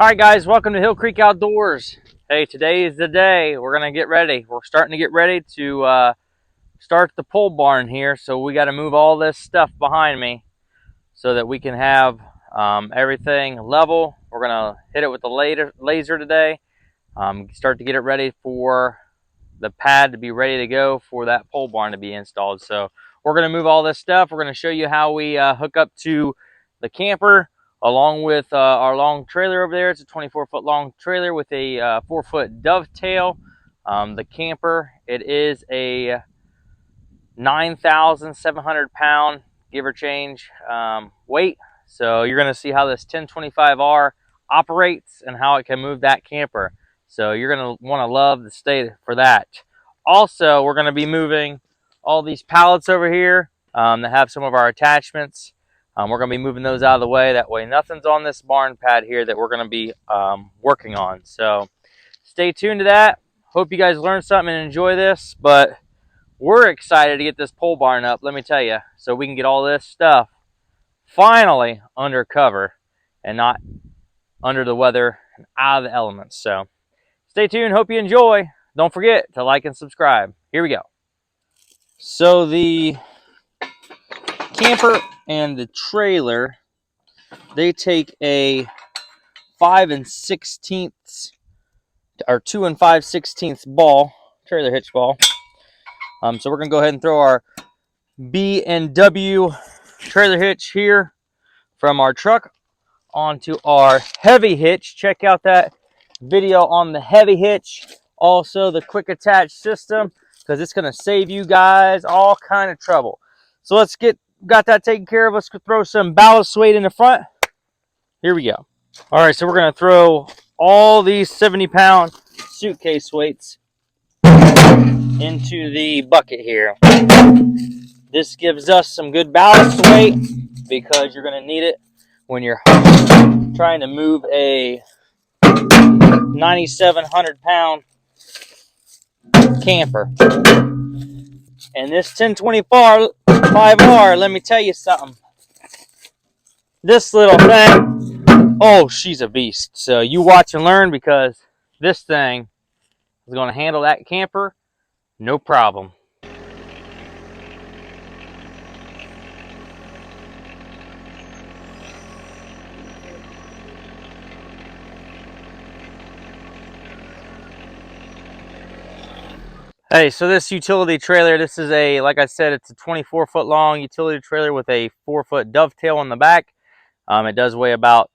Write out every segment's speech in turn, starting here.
All right, guys, welcome to Hillcreek Outdoors. Hey, today is the day. We're gonna get ready. We're starting to get ready to start the pole barn here. So we got to move all this stuff behind me so that we can have everything level. We're gonna hit it with the laser today. Start to get it ready for the pad to be ready to go for that pole barn to be installed. So we're gonna move all this stuff. We're gonna show you how we hook up to the camper, along with our long trailer over there. It's a 24-foot long trailer with a 4-foot dovetail. The camper, it is a 9,700 pound, give or change, weight. So you're going to see how this 1025R operates and how it can move that camper. So you're going to want to love the stay for that. Also, we're going to be moving all these pallets over here that have some of our attachments. We're going to be moving those out of the way. That way nothing's on this barn pad here that we're going to be working on. So stay tuned to that. Hope you guys learned something and enjoy this. But we're excited to get this pole barn up, let me tell you, so we can get all this stuff finally under cover and not under the weather and out of the elements. So stay tuned. Hope you enjoy. Don't forget to like and subscribe. Here we go. So the camper and the trailer, they take a 5 1/16 or 2 5/16 ball, trailer hitch ball. So we're gonna go ahead and throw our B&W trailer hitch here from our truck onto our heavy hitch. Check out that video on the heavy hitch, also the quick attach system, because it's gonna save you guys all kind of trouble. So let's got that taken care of. Let's throw some ballast weight in the front. Here we go. All right, so we're gonna throw all these 70-pound suitcase weights into the bucket here. This gives us some good ballast weight because you're gonna need it when you're trying to move a 9,700 pound camper. And this 1025R, let me tell you something. This little thing, oh, she's a beast. So you watch and learn, because this thing is going to handle that camper no problem. Hey, so this utility trailer, this is like I said, it's a 24-foot long utility trailer with a 4-foot dovetail on the back. It does weigh about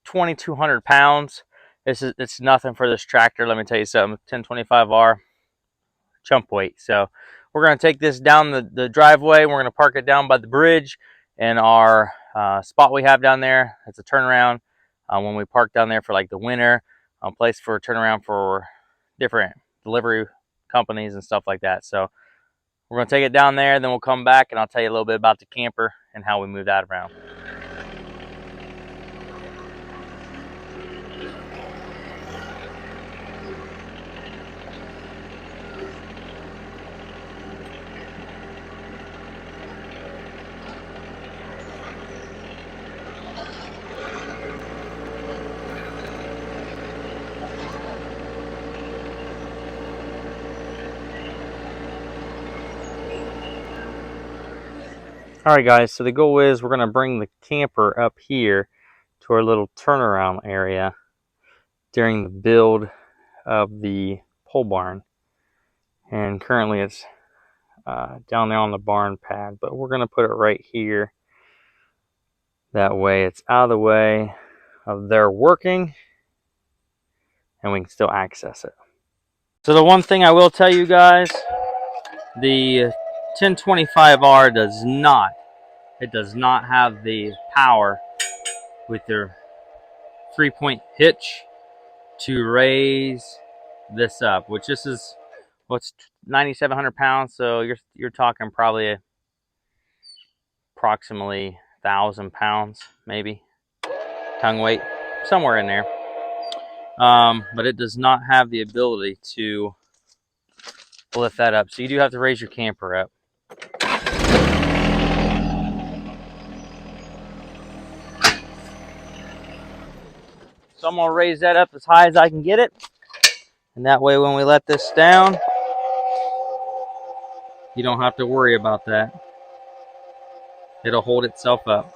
2,200 pounds. It's nothing for this tractor. Let me tell you something. 1025R chump weight. So we're going to take this down the driveway. We're going to park it down by the bridge in our spot we have down there. It's a turnaround when we park down there for like the winter, place for a turnaround for different delivery companies and stuff like that. So we're going to take it down there, then we'll come back and I'll tell you a little bit about the camper and how we move that around. All right, guys, so the goal is we're going to bring the camper up here to our little turnaround area during the build of the pole barn. And currently it's down there on the barn pad, but we're going to put it right here. That way it's out of the way of their working and we can still access it. So the one thing I will tell you guys, the 1025R does not have the power with their 3-point hitch to raise this up, which this is what's 9,700 pounds. So you're talking probably approximately 1,000 pounds, maybe tongue weight, somewhere in there. But it does not have the ability to lift that up. So you do have to raise your camper up. So I'm gonna raise that up as high as I can get it. And that way when we let this down, you don't have to worry about that. It'll hold itself up.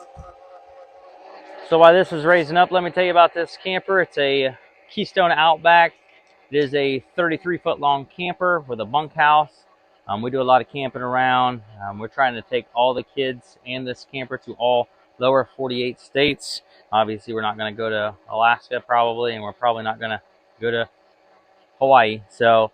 So while this is raising up, let me tell you about this camper. It's a Keystone Outback. It is a 33-foot long camper with a bunkhouse. We do a lot of camping around. We're trying to take all the kids and this camper to all lower 48 states. Obviously, we're not going to go to Alaska probably, and we're probably not going to go to Hawaii. So,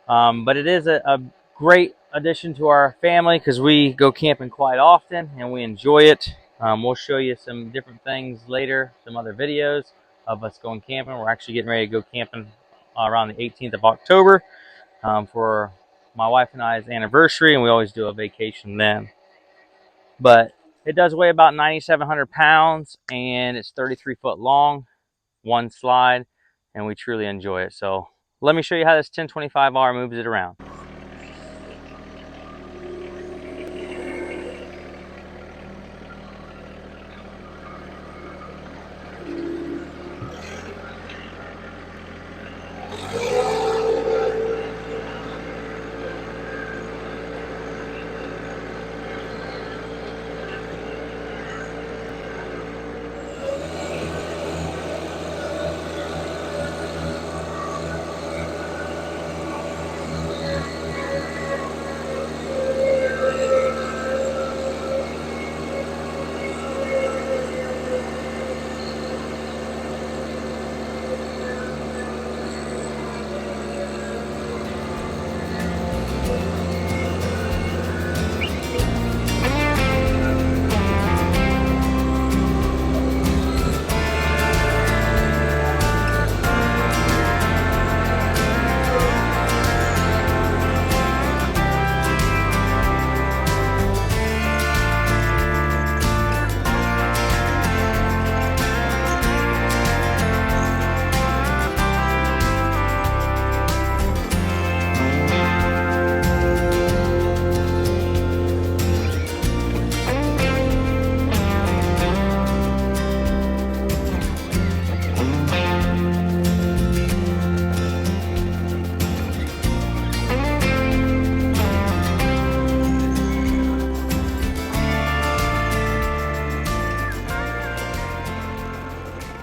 but it is a great addition to our family because we go camping quite often and we enjoy it. We'll show you some different things later, some other videos of us going camping. We're actually getting ready to go camping around the 18th of October for my wife and I's anniversary, and we always do a vacation then. But it does weigh about 9,700 pounds, and it's 33 foot long, one slide, and we truly enjoy it. So let me show you how this 1025R moves it around.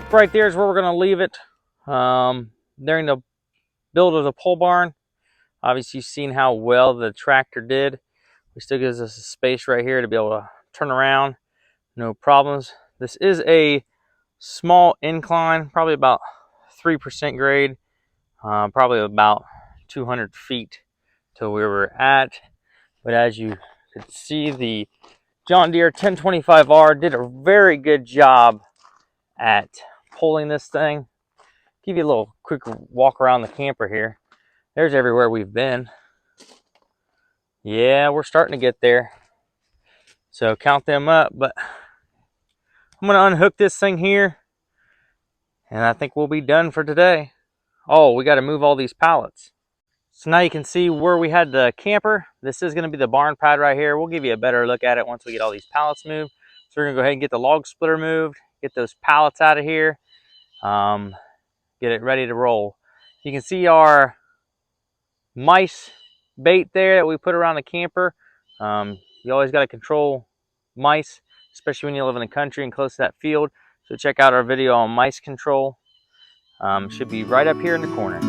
Right there is where we're going to leave it during the build of the pole barn. Obviously, you've seen how well the tractor did. It still gives us a space right here to be able to turn around, no problems. This is a small incline, probably about 3% grade, probably about 200 feet to where we're at. But as you can see, the John Deere 1025R did a very good job at pulling this thing. Give you a little quick walk around the camper here. There's everywhere we've been. Yeah, we're starting to get there. So count them up, but I'm gonna unhook this thing here and I think we'll be done for today. Oh, we got to move all these pallets. So now you can see where we had the camper. This is gonna be the barn pad right here. We'll give you a better look at it once we get all these pallets moved. So we're gonna go ahead and get the log splitter moved, get those pallets out of here, get it ready to roll. You can see our mice bait there that we put around the camper. You always got to control mice, especially when you live in the country and close to that field. So check out our video on mice control. Should be right up here in the corner.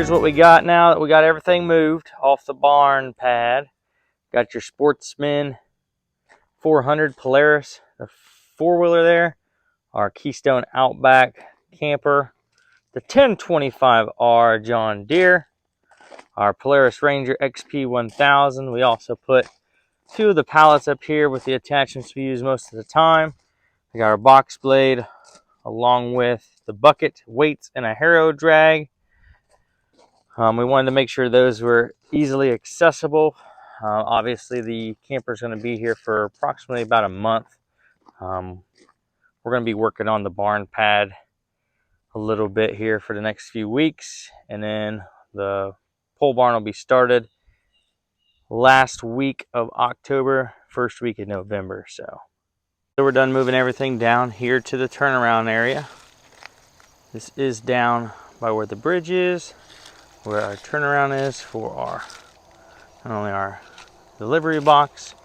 here's what we got now that we got everything moved off the barn pad. Got your Sportsman 400 Polaris, the four-wheeler there, our Keystone Outback camper, the 1025R John Deere, our Polaris Ranger XP 1000. We also put two of the pallets up here with the attachments we use most of the time. We got our box blade along with the bucket, weights, and a harrow drag. We wanted to make sure those were easily accessible. Obviously, the camper is going to be here for approximately about a month. We're going to be working on the barn pad a little bit here for the next few weeks, and then the pole barn will be started last week of October, first week of November. So we're done moving everything down here to the turnaround area. This is down by where the bridge is, where our turnaround is for our not only our delivery box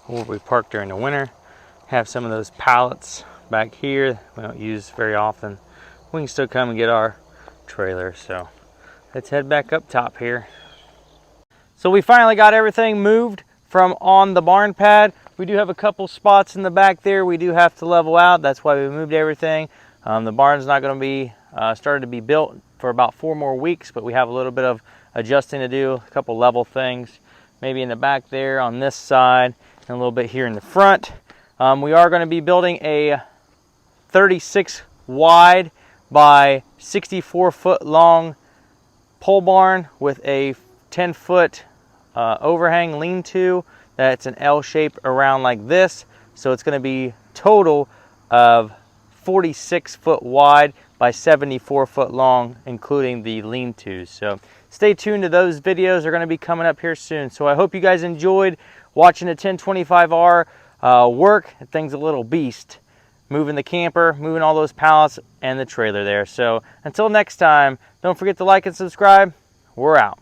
where we park during the winter. Have some of those pallets back here we don't use very often. We can still come and get our trailer. So let's head back up top here. So we finally got everything moved from on the barn pad. We do have a couple spots in the back there we do have to level out. That's why we moved everything. The barn's not going to be started to be built for about 4 more weeks, but we have a little bit of adjusting to do, a couple level things, maybe in the back there on this side, and a little bit here in the front. We are going to be building a 36 wide by 64 foot long pole barn with a 10 foot overhang lean-to that's an L shape around like this. So it's going to be total of 46 foot wide by 74 foot long, including the lean-tos. So stay tuned to those videos. They're going to be coming up here soon. So I hope you guys enjoyed watching the 1025R work. That thing's a little beast. Moving the camper, moving all those pallets and the trailer there. So until next time, don't forget to like and subscribe. We're out.